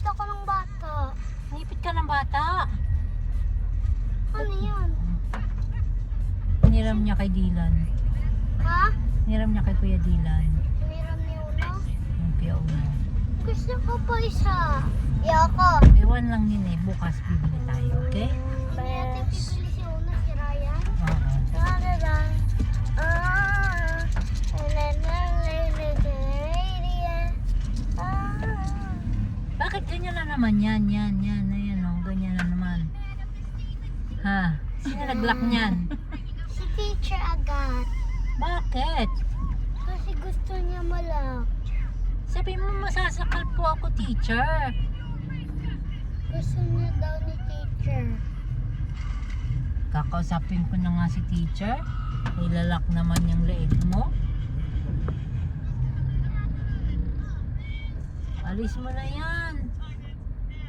Naipit ako ng bata. Naipit ka ng bata. Ano yan? Niram niya kay Dylan. Ha? Niram niya kay Kuya Dylan. Meron ni Uno? Yung Kuya Uno. Gusto ko pa isa. Yoko. Ewan lang yun eh. Bukas bibili tayo, okay? Hindi natin pipili si Uno, si Ryan. Oo. Tararan. Bakit ganyan na naman yan? Yan. Ayan o. Ganyan na naman. Ha? Sino nag-lock niyan? Si teacher agad. Bakit? Kasi gusto niya malak. Sabi mo masasakal po ako, teacher. Gusto niya daw ni teacher. Kakausapin ko na nga si teacher. Ilalak naman yung leeg mo. Alis mo na yan.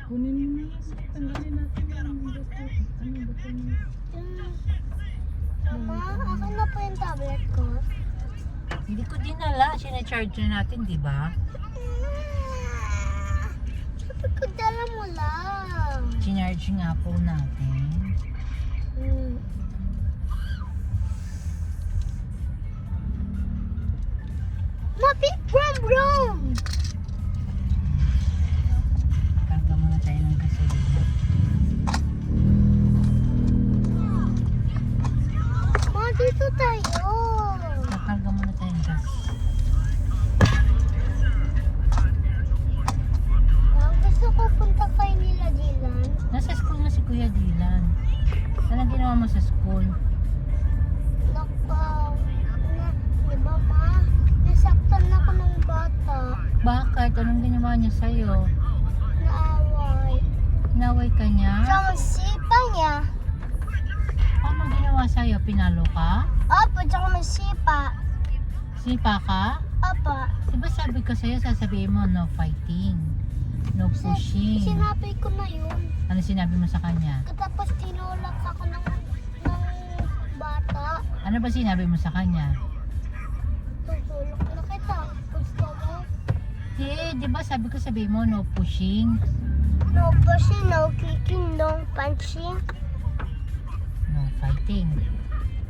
Kunin mo na yan. Tanggalin natin yung gusto. Ano ba ito niya? Mama, akin na po yung tablet ko. Hindi ko dinala. Sinacharge na natin, di ba? Sabi ko, dala mo lang. Sinarge nga po natin. Mapit brum. Karga muna tayo ng gasolina. Ma, dito tayo. Kakarga muna tayo ng gas. Gusto ko punta kay nila Dylan. Nasa school na si Kuya Dylan. Anong ginawa mo sa school? Diba ma? Nasaktan ako ng bata. Bakit? Anong ginawa niya sa'yo? Naaway. Inaway ka niya? Sa sipa niya. Anong ginawa sa'yo? Pinalo ka? Opo, tsaka may sipa. Sipa ka? Opo. Diba sabi ko sa'yo, sasabihin mo, no fighting. No pushing. Sinabi ko na yun. Ano sinabi mo sa kanya? Tapos tinulak ako ng bata. Ano ba sinabi mo sa kanya? Tutulak na kita. Gusto mo? Di ba sabi ko sabihin mo, no pushing? No pushing, no kicking, no punching. No fighting.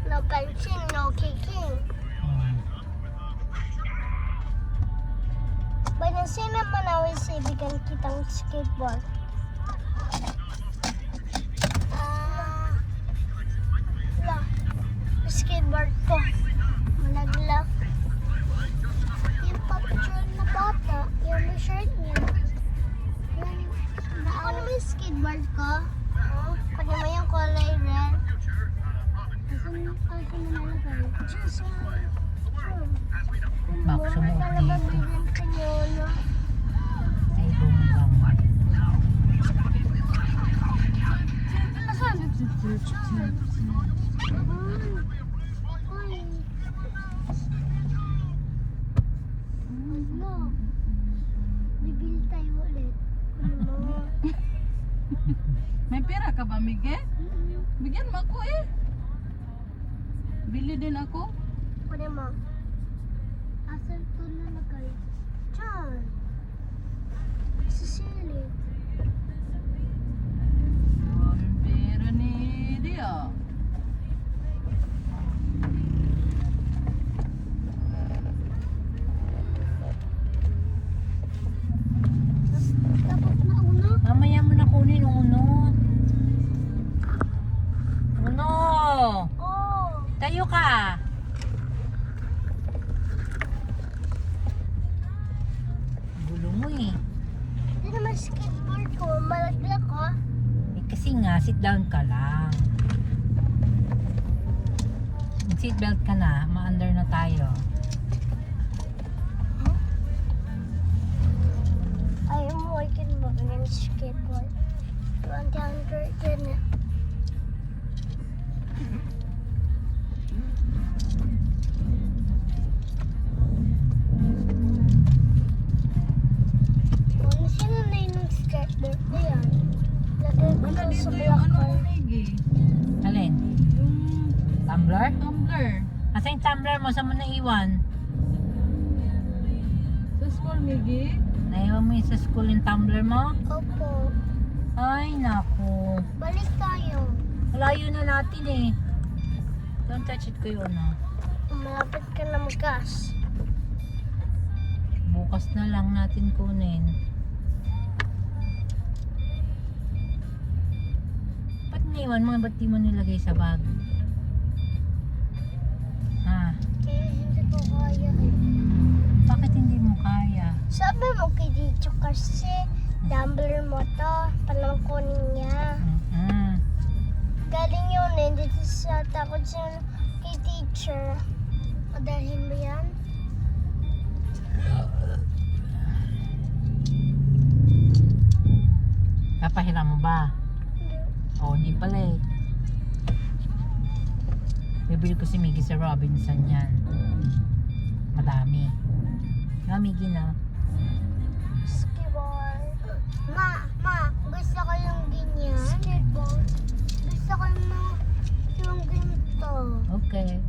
No punching, no kicking. Hmm. Bayan sino manawin sa ibigan kitang skateboard? Skateboard ko. Malaglag. Yung papatrol na bata, yung may shirt niya. Ano ba yung skateboard ko? Kanya mo yung kulay red. Asan na nalagay? Diyos mo. Bak, sumuot dito. Kanya, Ay, bumbang. asan? Bibili tayo ulit. May pera ka ba, Miguel? Bigyan mo ako eh. Bili din ako. Pwede mo. Asan ito nalagay? Diyan. Sa silid. Ang pera ni Dia. Dapat na una. Mamaya mo na kunin uno. Uno! Oh. Tayo ka! Gulo mo eh. Hindi naman skateboard ko. Malaglag ko. Eh kasi nga, sit down ka lang. Mag-seatbelt ka na, ma-under na tayo. Ayaw mo, I can mag-ng skateboard. 100 yun na. Ano sino na yung skateboard na yan? Lagay ko Wala daw sa dito yung ano, blocker. Miggy. Alin? Yung Tumbler? tumbler. Asa yung tumbler mo? Saan mo naiwan? Sa school, Miggy. Naiwan mo yun sa school yung tumbler mo? Opo. Ay, naku. Balik tayo. Malayo na natin eh. Don't touch it ko yun ah. Malapit ka na mag-gas. Bukas na lang natin kunin. Ba't naiwan mo? Ba't di mo nilagay sa bag? Ha? Kaya hindi ko kaya eh. Bakit hindi mo kaya? Sabi mo kay Dicho kasi tumbler mo to. Palang kunin niya. Mm-mm. Galing yun eh. Dito sa takot siya kay teacher. Padalhin mo yan? Papahiram mo ba? Hindi. Oo, hindi pala eh. Bibili ko si Miggy sa Robinson yan. Madami. Miggy na. Skateboard. Ma, gusto ko yung ganyan. Skateboard. Gusto ko yung ganito. Okay.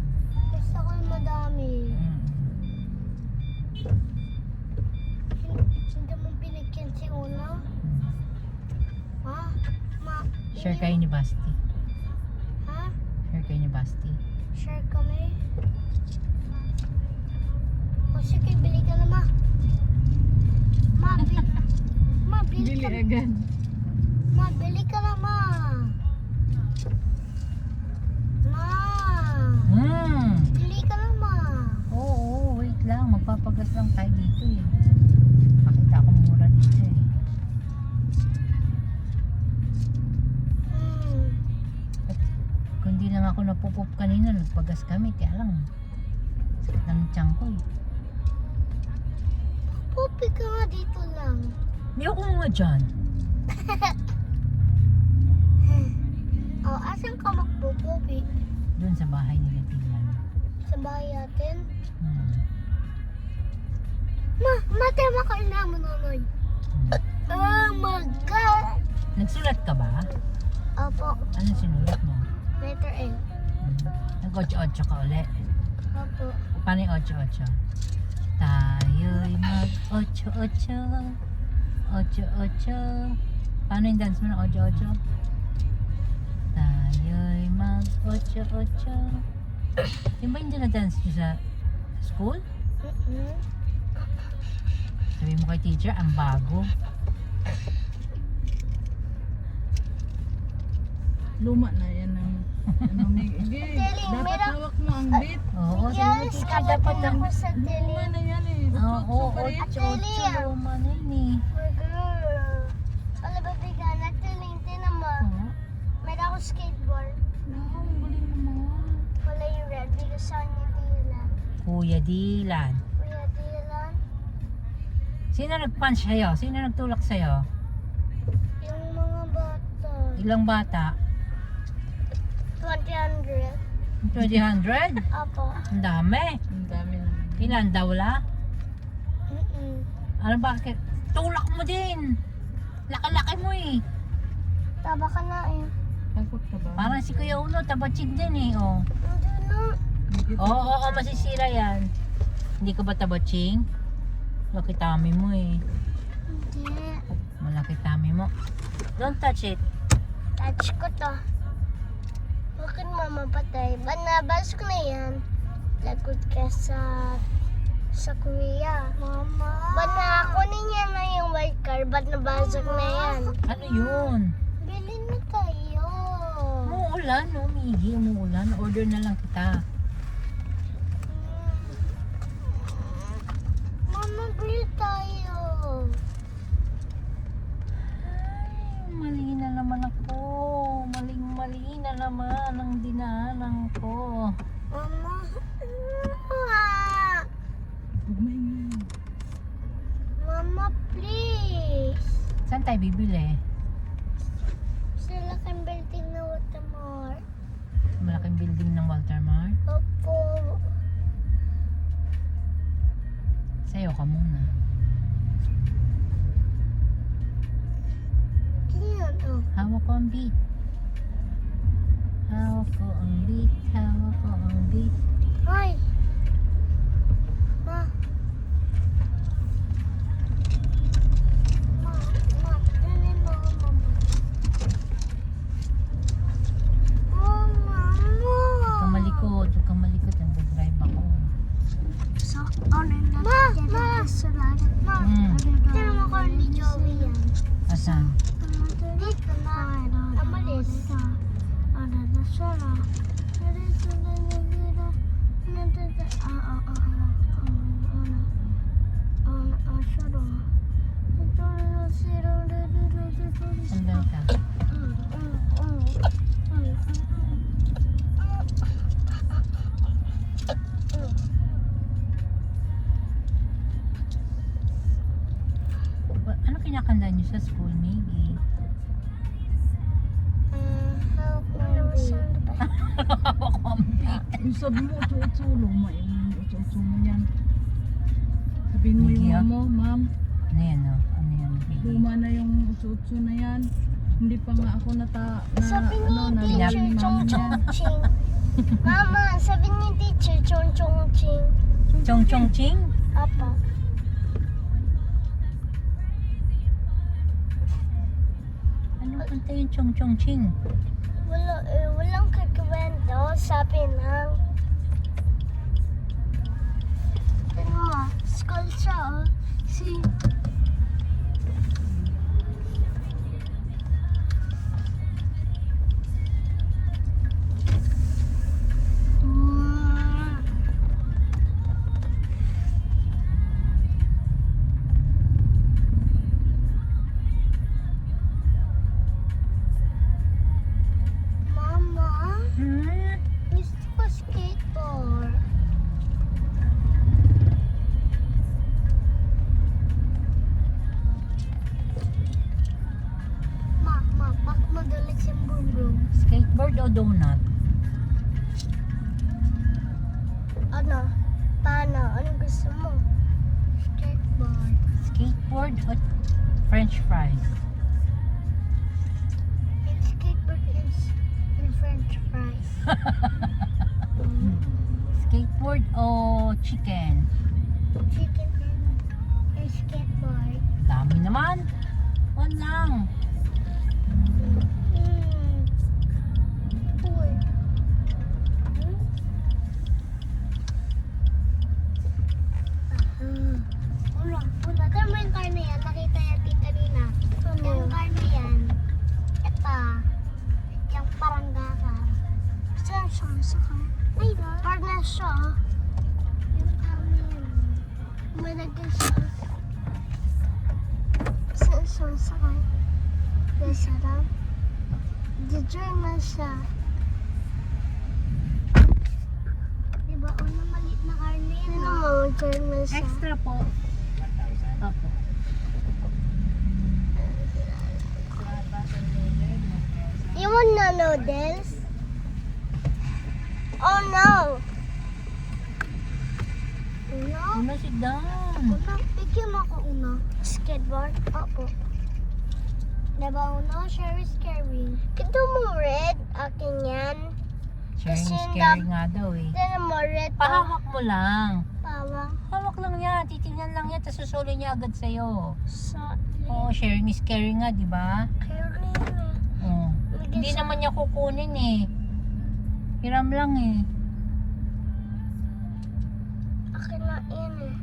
Gusto ko yung madami. Mm. Hindi mo binigyan si Una? Ha? Ma, Share kayo ni Basti. Ha? Share kayo ni Basti. Share kami? O sige, bili ka na ma. Ma, bili Bili ka. agad. Ma, bili ka na ma. Ma, bili ka na ma. Oo, wait lang. Magpapagas lang tayo dito eh. Pakita ko mura dito eh. Kung di lang ako napupop kanina, nagpagas kami. Kaya lang, sakit ng tiyan ko eh. Pupi ka nga dito lang. Hindi ako nga dyan. Oh, asan ka magpupupi? Doon sa bahay nila Tilan. Sa bahay natin? Hmm. Matema ka na mo nonoy. Oh my God! Nagsulat ka ba? Opo, Anong sinulat mo? letter A. Nag-8-8 ka ulit. Opo. Paano yung 8-8? Tayo'y mag-8-8. 8-8. Paano yung dance mo ng 8-8? Tayo'y mag-8-8. Yung ba yung dinadance nyo sa school? Sabi mo kay teacher, ang bago. Luma na yan ang ano, Miggy. Telling, Dapat meron- hawak mo ang bit. Oo, sabi mo Yes, teacher, dapat kabatin ako sa Luma tele. na yan eh. Oo, Utso pa rin. 8-8. Luma na yun eh. Girl. Wala ba bigan? Natiling, tinama. Oo. Meron ako skateboard. Wow, ang galing naman. Wala yung red because sa ni Dylan. Kuya Dylan. Kuya Dylan. Sino nag-punch sa'yo? Sino nagtulak sa'yo? Yung mga bata. Ilang bata? 200. 200? Apo. Ang dami. Ang dami naman. Ilan daw la? Mm-mm. Ano bakit? Tulak mo din. Laki-laki mo eh. Taba ka na eh. Takot ka ba? Parang si Kuya Uno, tabatsig din eh. Oh. Hindi na. Miggy, Oo, masisira yan. Hindi ka ba tabatsing? Laki tummy mo eh. Hindi. Malaki tummy mo. Don't touch it. Touch ko to. Bakit mama patay? Nabas ko na yan. Lagot ka sa Korea. Mama. Ba't na kunin niya na yung white card? Ba't nabasok na yan? Ano yun? Bili na tayo. Umuulan, no, Miggy. Umuulan. Order na lang kita. Mama, bili tayo. Ay, mali na naman ako. Maling-mali na naman ang dinaanan ko. Mama. huwag maingay. Mama, please. Saan tayo bibili? Sa laking building na Watermark. Malaking building ng Walter Mart. Opo. Sayo ka muna. Ganyan, oh. Hawak ko ang beat. Hawak ko ang beat. Hawak ko ang beat. Ay. Ma. Saan? Dito na. Amalis. Sandal ka. Ano kinakanta niyo sa school, Miggy? Help me. Hawak mo ang beat. Yung sabi mo, utso-utso, luma yung utso-utso mo yan. Sabihin mo yung Hindi, ah. mo, ma'am, Ano yan, no? Ano yan, Miggy? luma na yung utso-utso na yan. Hindi pa nga ako Sabi ni na teacher, ni chong mama chong yan. ching. Mama, sabi ni teacher, chong chong ching. Chong chong ching? Apa. Ano kanta yung chong chong ching? Walang kakwento, sabi ng... Ano mo, school siya, oh. Si... Mama, Hmm? gusto ko skateboard. Bak magaling si Bungbong. Skateboard o donut? Ano? Paano? Anong gusto mo? Skateboard. Skateboard o French fries? And skateboard is in French fries. Skateboard o chicken? Chicken and skateboard. Dami naman. One lang. Uy. Una. Tama yung car na yan. Nakita yan tita Nina. Yung car na yan. Ito. Yung parang gaka. Saan siya? Saan? Ay, parang siya. Yung car na yan. Malagay siya. Saan siya? Saan? Nasa lang. Di-join na siya. Diba? Una maliit na car na yan. Ano mo? Join na siya. Extra po. 1,000. Opo. You want no noodles? Oh no! Uno? Una, sit down. Uno? Bigyan mo ako uno. Skateboard? Opo. Diba uno? Share is caring. Ito mo red. Akin yan. Sharing Kasi is caring nga daw eh. Ito mo red. Pahawak mo lang. Pawang. Hawak lang yan. Titingnan lang yan. Tapos susuloy niya agad sa'yo. Sa Oo, sharing is caring nga, di ba? caring. Oo. Hindi naman niya kukunin eh. Hiram lang eh. Akin na yan eh.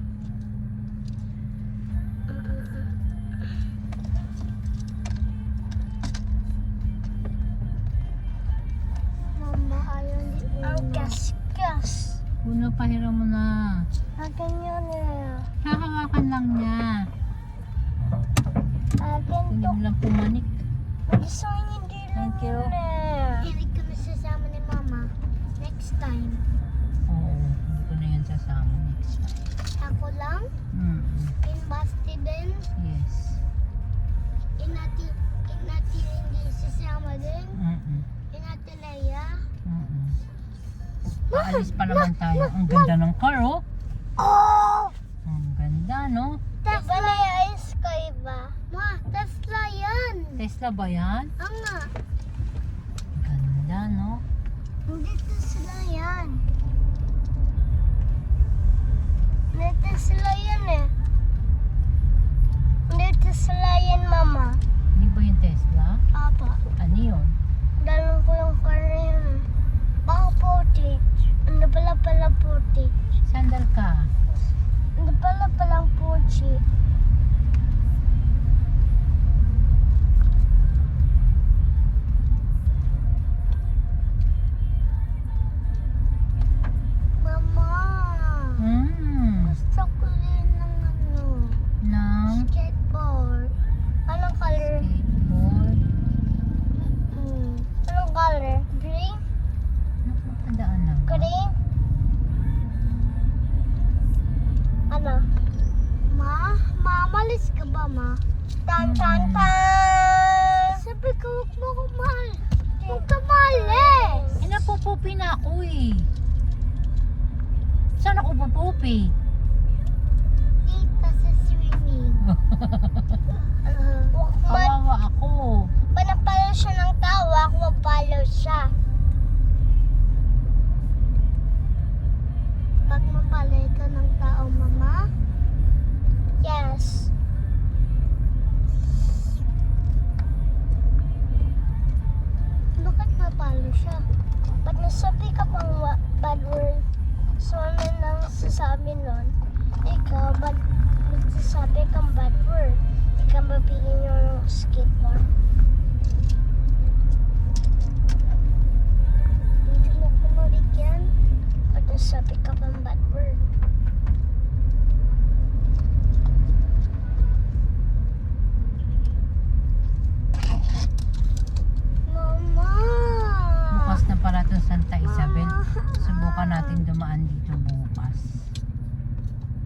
Mama, ayaw di uno. Ang gas. Una, pahiram mo na. Akin yun eh. Hahawakan lang niya. Akin Hindi to. mo lang pumanik. Gusto ko hindi lang Thank you. yun eh. Hindi ko nasasama ni Mama. Next time. Oo, hindi ko na yan sasama next time. Ako lang. In Basti din. Yes. Inati hindi sasama din. Mm-mm. Inati Leia. Mm-mm. Aalis pa naman tayo. Ang ganda ng car, oh. Oh! Ang ganda, no? Tesla Leia is kay ba? Ma, Tesla yan. Tesla ba yan? Ama, Ganda, no? hindi Tesla yan. Hindi Tesla yan eh. Hindi Tesla yan, Mama. Hindi ba yung Tesla? Apa. Ano yun? Dalawang ko yung car na yun. Baka footage. Ano pala footage? Sandal ka. Ano pala footage? ma. Tan tan tan! Sabi ko, huwag mo akong mahal. Huwag ka malis! Eh, napupupi na ako eh. Saan ako pupupi? Dito sa swimming. Huwag man. Kawawa ako. Panapalo siya ng tao, ako mapalo siya. Pag mapalay ka ng tao, mama? Yes. Bakit mapalo siya? Ba't nasabi ka pang bad word? So, ano nang sasabi nun? Ikaw, ba't nagsasabi kang bad word? Ikaw mabigyan nyo ng skateboard. Hindi mo ko mabigyan? Ba't nasabi ka pang bad word? Mama! Bukas na pala itong Santa Isabel. Subukan natin dumaan dito bukas.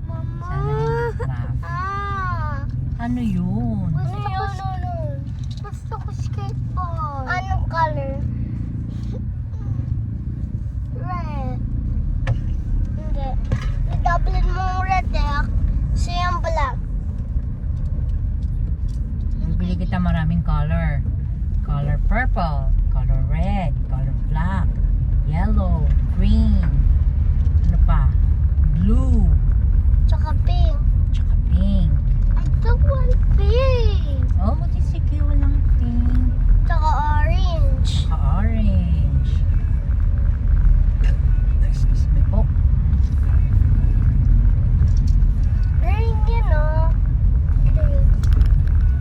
Mama! Sana hindi traffic. Ah! Ano yun? Gusto ko skateboard. Anong color? Red. Hindi. I-double mo yung red eh. So yung black. Bibili kita maraming color. Color purple, color red, color black, yellow, green, ano pa? Blue, Tsaka pink. tsaka pink. I don't want pink. Oh, buti sige, walang pink. Tsaka orange. Tsaka orange. Excuse me po. Green yun oh. Green.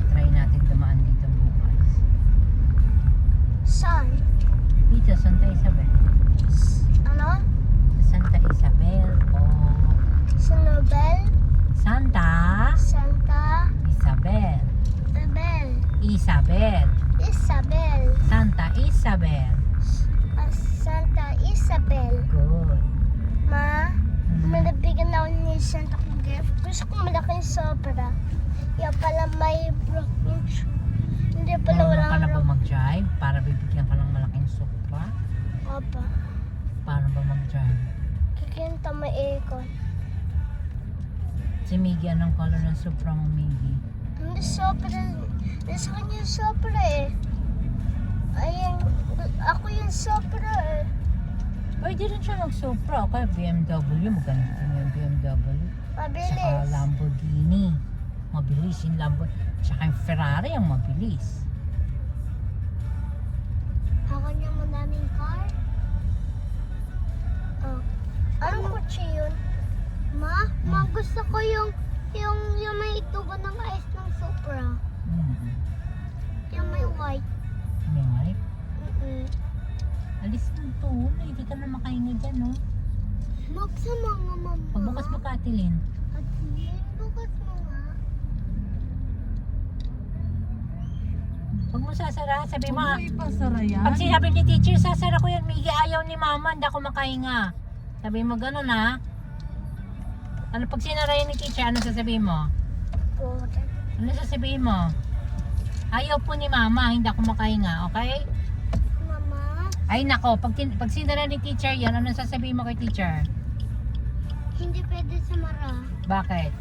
Try natin dumaan dito bukas. Sun. Dito, Santa Isabel. Ano? Santa Isabel po. Sunobel. Santa Santa. Isabel. Isabel. Isabel. Isabel. Santa Isabel. Santa Isabel. Good. Ma, Mm. malabigyan ako ni Santa kong gift. Gusto ko malaking sobra. Yung pala may broken shoe. Hindi pala Marunong ka na ba walang mag-drive para bibigyan ka ng malaking Supra? Opa. Paano ba mag-drive? Kikinta may aircon. Si Miggy, anong color ng Supra mo, Miggy? Hindi sobra. Hindi sa kanya yung sobra eh. Ayun, ako yung sobra eh. Pwede rin siya mag-Supra. Okay, BMW. Maganda din yung BMW. Saka Mabilis. Lamborghini. Mabilis yung Lamborghini. Saka yung Ferrari ang mabilis. Ako niya madaming car. Oh. Anong kotse yun? Ma, gusto ko yung may tubo ng ice ng Supra. Yung may white. May wife? Mm-mm. Alis mo to. Hindi ka na makahinga dyan, no? Sa mga mama. Pagbukas mo katilin. At yun, bukas mo nga. Huwag mo sasara. Sabi mo, Huwag mo ipasara yan. pag sinabi ni teacher, sasara ko yan. Miggy, ayaw ni mama. Hindi ako makahinga. Sabi mo ganun, ha? Ano pag sinara yan ni teacher, ano sasabihin mo? Correct. Ano sasabihin mo? Ayaw po ni mama, hindi ako makahinga, okay? Mama, Ay nako, pag sinara ni teacher yan, ano sasabihin mo kay teacher? hindi pwede sumara. Bakit?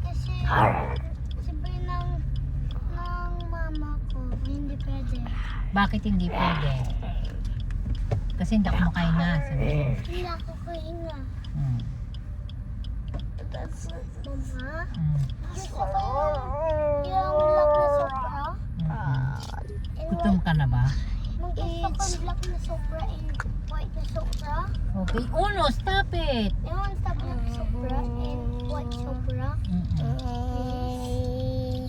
Kasi sabi ng mama ko, hindi pwede. Bakit hindi pwede? Kasi hindi ako makahinga, sabi mo. Hindi ako kahinga. Hmm. Mama, Hmm. gusto ko yung black na sobra. Hmm. Gutom ka na ba? Gusto ko yung black na sobra and white na sobra. Okay. Uno, stop it! Yung sa black sobra and white sobra.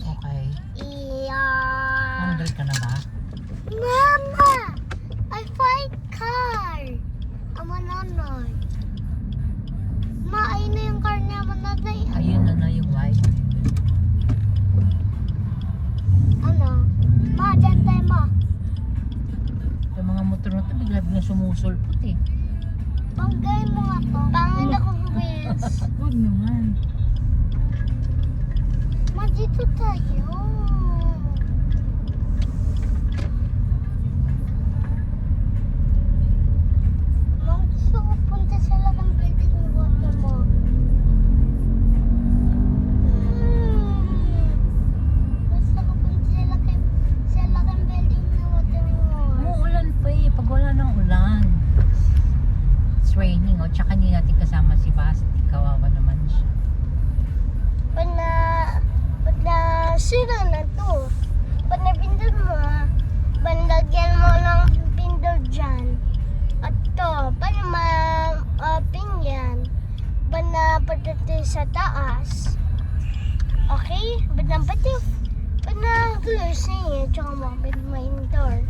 Okay. Yeah. Hungry ka na ba? Mama! I find car! Ama nanay. Ma, ayun na yung car niya, ama nanay. Ayun na yung white. Ano? Ma, dyan tayo, ma. Yung mga motor na to, bigla-bigla sumusulpot eh. Panggay mo nga to. Pangit akong wheels. Huwag naman. Ma, dito tayo. Ma, gusto ko punta sa lakang building ng water mo. Gusto ko punta sa lakang building ng water mo. Umuulan pa eh, pag wala ng ulan. It's raining, oh. Tsaka hindi natin kasama si Basti. Kawawa naman siya. Pag na sira na to, pag nabindol mo, bandagyan mo ng bindol dyan. At to, paano ma-open yan? Pag napadati sa taas. Okay? Pag na-close niya, tsaka mo-open mo yung door.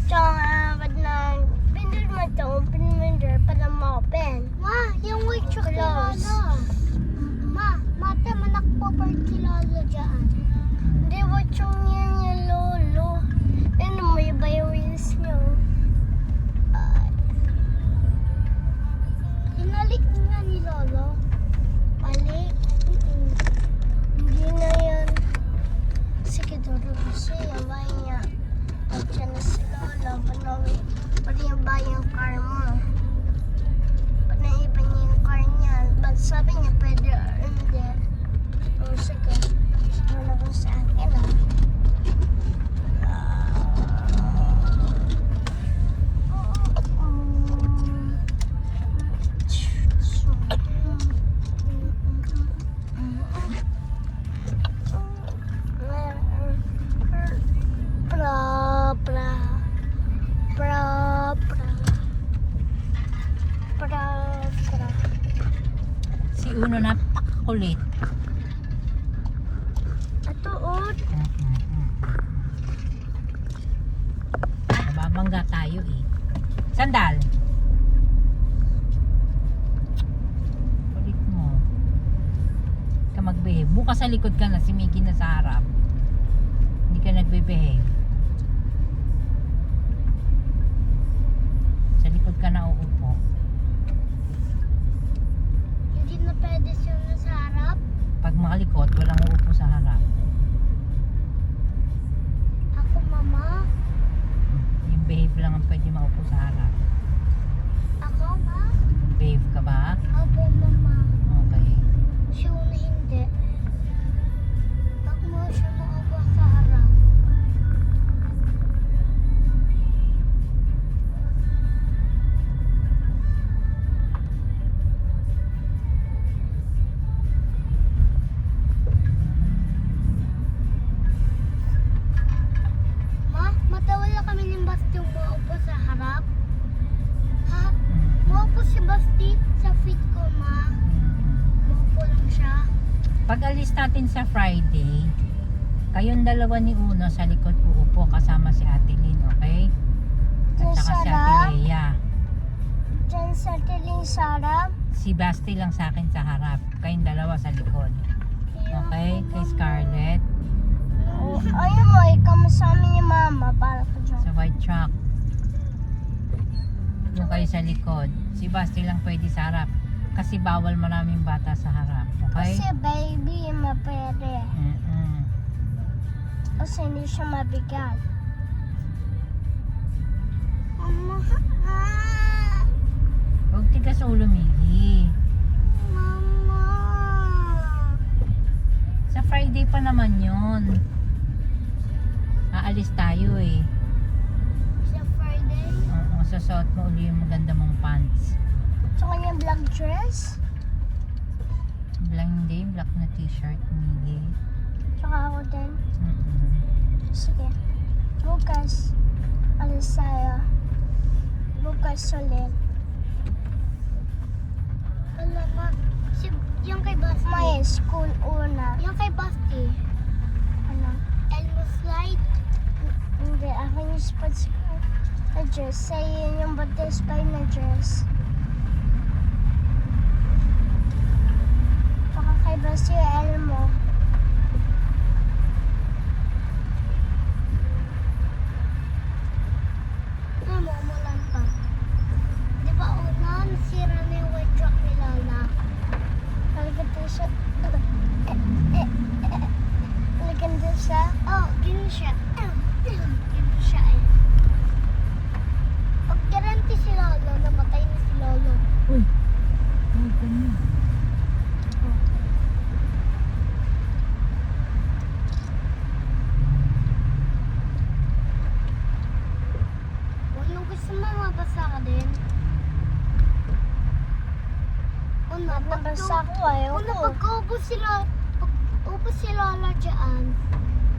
Tsaka pag na-bindol mo to, open mo yung door para ma-open. Ma, yung white chocolate. Mata, manak po si Lolo dyan. Hindi, what yung yan yung Lolo? Ano mo, iba yung wheels nyo. Inalik nga ni Lolo. Balik. Hindi na yan. Sige, duro kasi yung bahay niya. At yan na si Lolo. Pati yung bahay yung car mo. Pag naiba niya yung car niya, ba't sabi niya pwede or hindi? O sige, sige na ko sa akin pra pra pra pra pra pra. Si Uno napakakulit. Ato ot. Nababangga tayo eh. Sandal. Kulit mo. Hindi ka mag-behave. Bukas sa likod ka na, si Miggy na sa harap. Hindi ka nagbe-behave. Sa likod ka na uupo. Hindi na pwede siya sa harap. Pag makalikot, walang uupo sa harap. Ako, mama. Yung behave lang ang pwede maupo sa harap. Ako, ma. Behave ka ba? Opo, mama. Okay. Siya na hindi. Pag mo siya maupo sa harap. Ma, matawala kami ng Basti yung maupo sa harap. Ha? Maupo si Basti sa feet ko, ma. Maupo lang siya. Pag alis natin sa Friday, kayong dalawa ni Uno sa likod uupo kasama si Ate Lynn, okay? At saka si Ate Lea. Diyan sa tiling sarap. Si Basti lang sa akin sa harap. Kayong dalawa sa likod. Okay? Kay Scarlett. Ayun mo, ikaw sa amin ni Mama. Para ka dyan. Sa white truck. Doon kayo sa likod. Si Basti lang pwede sa harap. Kasi bawal maraming bata sa harap. Okay? Kasi baby, mapere. Kasi hindi siya mabigat. Mama, Huwag tigas ulo, Miggy. Mama. Sa Friday pa naman yon. Aalis tayo eh. Sa Friday. Oo, susuot mo uli yung maganda mong pants. Sa kanyang black dress. Black hindi, black na t-shirt, Miggy. Tsaka ako din. Mm-mm. Sige. Bukas. Alis tayo. Bukas ulit. Alam mo, yung kay Basti. May school una. Yung kay Basti. Ano? Elmo slide. Hindi, akin yung sports na dress. Sa'yo yung butterfly na dress. Tsaka kay Basti yung Elmo. Umulan pa. Di ba una, nasira na yung white truck ni Lola? Talaga siya. Basta ako ayaw ko. Pagkaubos si Lola dyan,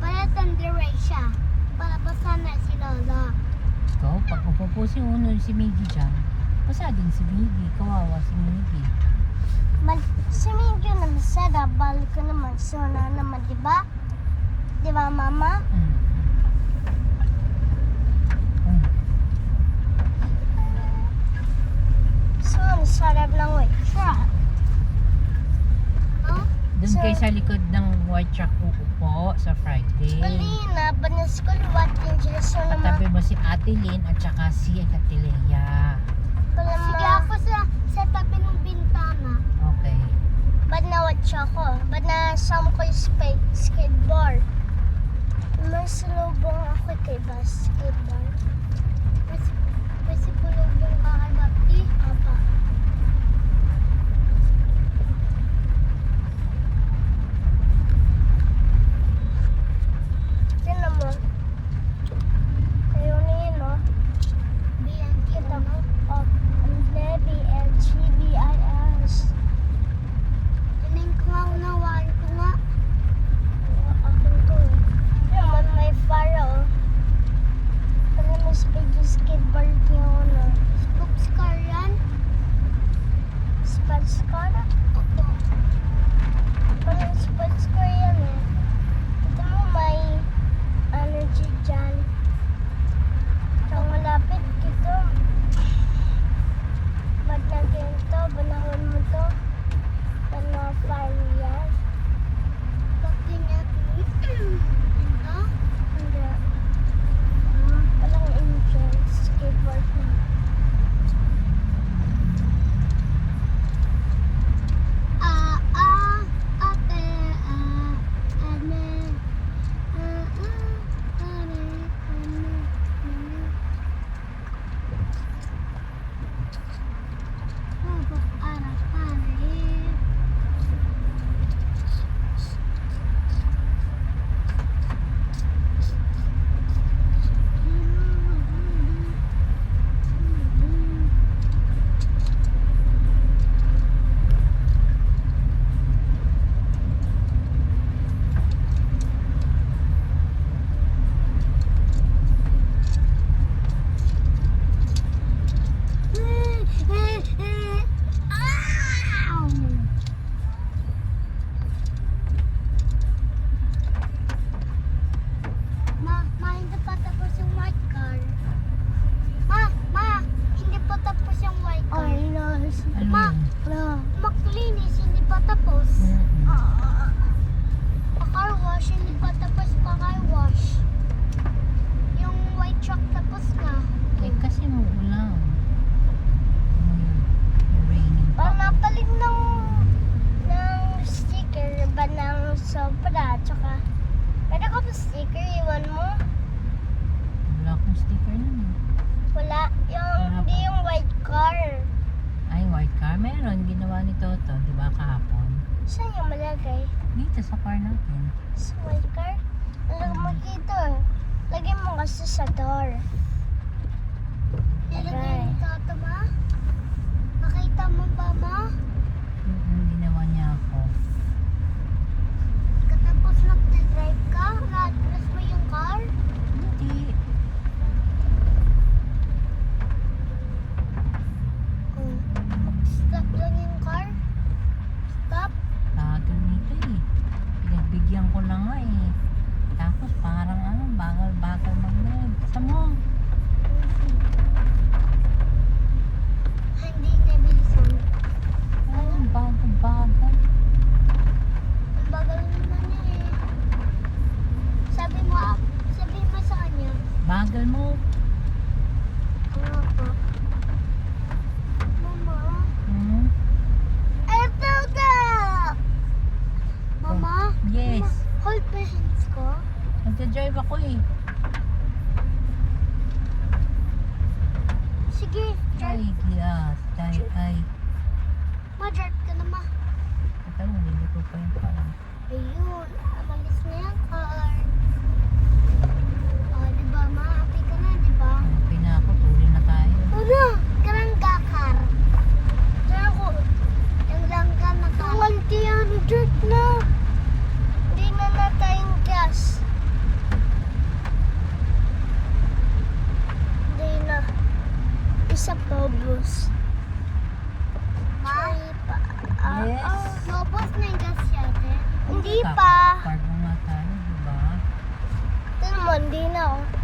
para tandiray siya. Para basa na si Lola. Ikaw, pag upo si Uno si Miggy dyan, basa din si Miggy. Kawawa si Miggy. Si Miggy na masarap. Balik ko naman. Sona naman, di ba? Di ba, Mama? So, ang sarap ng white truck. Huh? Doon kayo sa likod ng white truck uupo sa Friday. Balina, banas ko luwat yung dyan. So, Katabi naman. mo si Ate Lynn at saka si Katilea. Sige ako sa tabi ng bintana. Okay. Ba't nawatch ako? Ba't nasama ko yung skateboard? May salubong ako kay basketball. May salubong ka kay Bati? Apa. Tignan mo. Ayun na yun, no? Kita mo? Oh, BNGBIS. Tingnan ko nga, unawaan ko nga. Akin to eh. Naman may faro. Pero may space skateboard yun. Spooks car yan? Sports car? Opo. Parang sports car yan eh. Ito mo may energy dyan. Ito malapit dito. Ba't na ganito? Banahon mo to? Fire yan? Ba't ganyan? Ito? Hindi. Walang engine. Skateboard na. Ate, hindi pa tapos yung white car. Hindi pa tapos yung white car. Ano yun? Maglinis, hindi pa tapos. Pa-car wash, hindi pa tapos pa-car wash. Yung white truck tapos na. Eh kasi muulan. Raining pa. Parang napalit ng sticker ba ng sobra, tsaka pwede ka pa sticker, iwan mo? Wala akong sticker nun. Wala, hindi yung white car. Ay, white car. Meron. Ginawa ni Toto. Di ba kahapon? Saan yung malagay? Dito sa car natin. Sa white car? Lagay mo dito. Lagay mo kasi sa door. Nilagay ni Toto, ma? Nakita mo ba, ma? Ginawa niya ako. Katapos nag-drive ka, na-address mo yung car? Hindi. Stop lang yung car? Stop? Bagal nito eh. Pinagbigyan ko na nga eh. Tapos parang bagal mag-drive. Sa mo. Hindi niya bilisan. Bagal. Ang bagal naman niya eh. Sabi mo sa kanya. Bagal mo. Ano po? Mama? Hmm? Eto na! Mama? Yes. Mama, hold my hands ko. Nagja-drive ako eh. Sige, Ay, drive. kiyas. Ay. Ma-drive ka na, ma. Ito, nilito pa yung car. Ayun, amalis na yung car. Oh, diba, ma? Happy ka na, diba? Happy na ako. Tuloy na tayo. Ano? Karangga car. Diyan ako. Yung langga ng Naubos. Ma? Pa. Yes. Naubos na yung gas yate? Hindi pa. Park mo nga tayo, diba? Ito naman, hindi na oh.